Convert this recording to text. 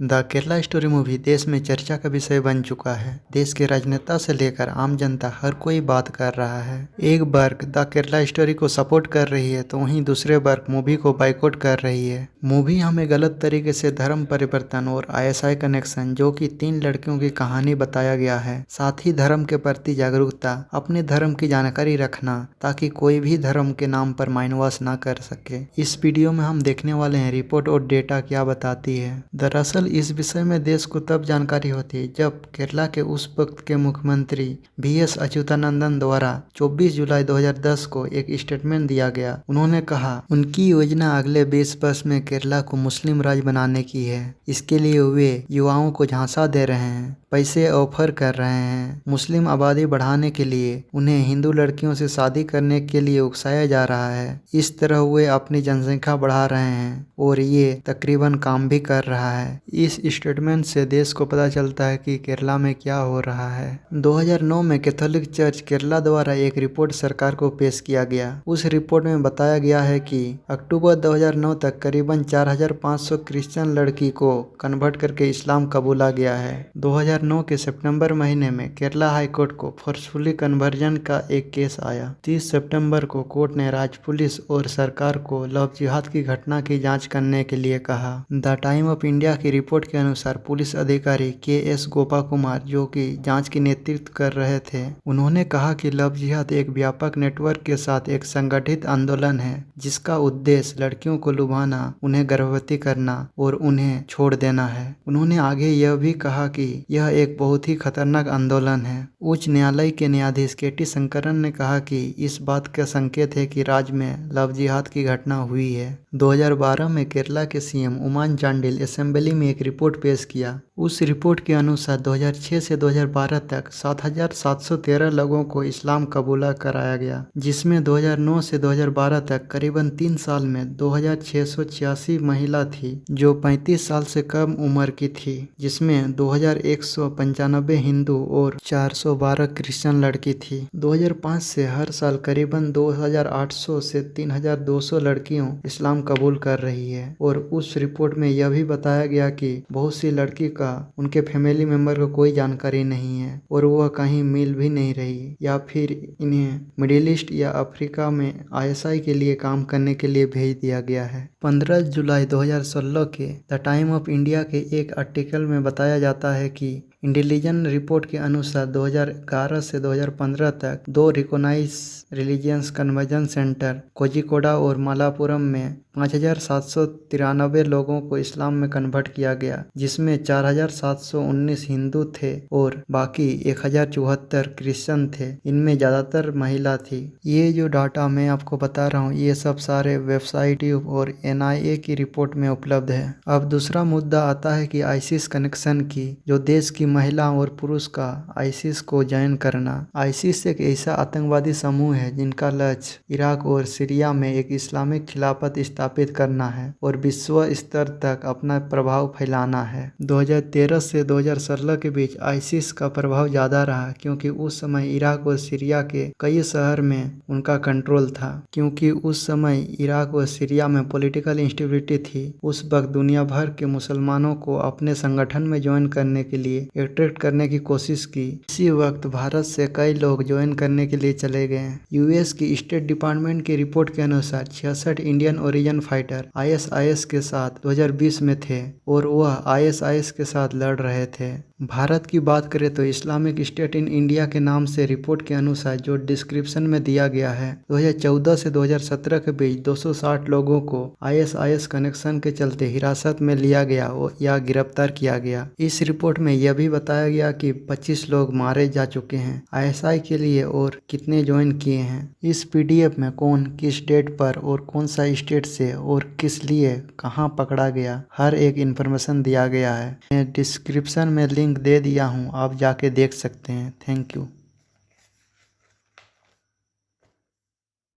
The Kerala story movie देश में चर्चा का विषय बन चुका है। देश के राजनेता से लेकर आम जनता हर कोई बात कर रहा है। एक वर्ग द केरला स्टोरी को सपोर्ट कर रही है तो वहीं दूसरे वर्ग मूवी को बाइकआउट कर रही है। मूवी हमें गलत तरीके से धर्म परिवर्तन और आईएसआई कनेक्शन जो कि 3 लड़कियों की कहानी बताया गया है, साथ ही धर्म के प्रति जागरूकता, अपने धर्म की जानकारी रखना ताकि कोई भी धर्म के नाम पर माइंड वॉश ना कर सके। इस वीडियो में हम देखने वाले हैं रिपोर्ट और डेटा क्या बताती है। दरअसल इस विषय में देश को तब जानकारी होती है जब केरला के उस वक्त के मुख्यमंत्री वी.एस. अच्युतानंदन द्वारा 24 जुलाई 2010 को एक स्टेटमेंट दिया गया। उन्होंने कहा उनकी योजना अगले 20 वर्ष में केरला को मुस्लिम राज्य बनाने की है। इसके लिए वे युवाओं को झांसा दे रहे हैं, पैसे ऑफर कर रहे हैं। मुस्लिम आबादी बढ़ाने के लिए उन्हें हिंदू लड़कियों से शादी करने के लिए उकसाया जा रहा है। इस तरह वे अपनी जनसंख्या बढ़ा रहे हैं और ये तकरीबन काम भी कर रहा है। इस स्टेटमेंट से देश को पता चलता है कि केरला में क्या हो रहा है। 2009 में कैथोलिक चर्च केरला द्वारा एक रिपोर्ट सरकार को पेश किया गया। उस रिपोर्ट में बताया गया है कि अक्टूबर 2009 तक करीबन 4500 क्रिश्चियन लड़की को कन्वर्ट करके इस्लाम कबूला गया है। 2009 के सितंबर महीने में केरला हाई कोर्ट को फोर्सफुली कन्वर्जन का एक केस आया। 30 सितंबर को कोर्ट ने राज्य पुलिस और सरकार को लव जिहाद की घटना की जांच करने के लिए कहा। द टाइम ऑफ इंडिया की रिपोर्ट के अनुसार पुलिस अधिकारी के.एस. गोपा कुमार, जो कि जांच की नेतृत्व कर रहे थे, उन्होंने कहा कि लव जिहाद एक व्यापक नेटवर्क के साथ एक संगठित आंदोलन है जिसका उद्देश्य लड़कियों को लुभाना, उन्हें गर्भवती करना और उन्हें छोड़ देना है। उन्होंने आगे यह भी कहा कि यह एक बहुत ही खतरनाक आंदोलन है। उच्च न्यायालय के न्यायाधीश के.टी. शंकरन ने कहा कि इस बात का संकेत है कि राज्य में लव जिहाद की घटना हुई है। 2012 में केरला के सीएम उमान चांडिल असेंबली में एक रिपोर्ट पेश किया। उस रिपोर्ट के अनुसार 2006 से 2012 तक 7713 लोगों को इस्लाम कबूला कराया गया, जिसमें 2009 से 2012 तक करीबन 3 साल में 2686 महिला थी जो 35 साल से कम उम्र की थी, जिसमें 2195 हिंदू और 412 क्रिश्चियन लड़की थी। 2005 से हर साल करीबन 2800 से 3200 लड़कियों इस्लाम कबूल कर रही है। और उस रिपोर्ट में यह भी बताया गया कि बहुत सी लड़की का उनके फैमिली मेंबर को कोई जानकारी नहीं है और वह कहीं मिल भी नहीं रही, या फिर इन्हें मिडिल ईस्ट या अफ्रीका में आईएसआई के लिए काम करने के लिए भेज दिया गया है। 15 जुलाई 2016 के द टाइम ऑफ इंडिया के एक आर्टिकल में बताया जाता है कि इंटेलिजेंस रिपोर्ट के अनुसार 2011 से 2015 तक 2 recognise religious conversion centre Kozhikode और मलापुरम में 5793 लोगों को इस्लाम में कन्वर्ट किया गया, जिसमें 4719 हिंदू थे और बाकी 1074 क्रिश्चियन थे। इनमें ज़्यादातर महिला थी। ये जो डाटा मैं आपको बता रहा हूँ ये सब सारे वेबसाइट और एनआईए की रिपोर्ट में उपलब्ध है। अब दूसरा मुद्दा आता है कि आईसिस कनेक्शन की, जो देश की महिला और पुरुष का आईसिस को ज्वाइन करना। आईसिस एक ऐसा आतंकवादी समूह है जिनका लक्ष्य इराक और सीरिया में एक इस्लामिक खिलाफत स्थापित करना है और विश्व स्तर तक अपना प्रभाव फैलाना है। 2013 से 2016 के बीच आईसिस का प्रभाव ज्यादा रहा क्योंकि उस समय इराक और सीरिया के कई शहर में उनका कंट्रोल था। क्योंकि उस समय इराक और सीरिया में पॉलिटिकल इंस्टेबिलिटी थी, उस वक्त दुनिया भर के मुसलमानों को अपने संगठन में ज्वाइन करने के लिए अट्रैक्ट करने की कोशिश की। इसी वक्त भारत से कई लोग ज्वाइन करने के लिए चले गए। यूएस की स्टेट डिपार्टमेंट की रिपोर्ट के अनुसार 66 इंडियन ओरिजिन फाइटर आईएसआईएस के साथ 2020 में थे और वह आईएसआईएस के साथ लड़ रहे थे। भारत की बात करें तो इस्लामिक स्टेट इन इंडिया के नाम से रिपोर्ट के अनुसार जो डिस्क्रिप्शन में दिया गया है, 2014 से 2017 के बीच 260 लोगों को आईएसआईएस कनेक्शन के चलते हिरासत में लिया गया या गिरफ्तार किया गया। इस रिपोर्ट में यह भी बताया गया कि 25 लोग मारे जा चुके हैं आईएसआई के लिए और कितने ज्वाइन किए हैं। इस पीडीएफ में कौन किस डेट पर और कौन सा स्टेट से और किस लिए कहां पकड़ा गया, हर एक इन्फॉर्मेशन दिया गया है। मैं डिस्क्रिप्शन में लिंक दे दिया हूं, आप जाके देख सकते हैं। Thank you.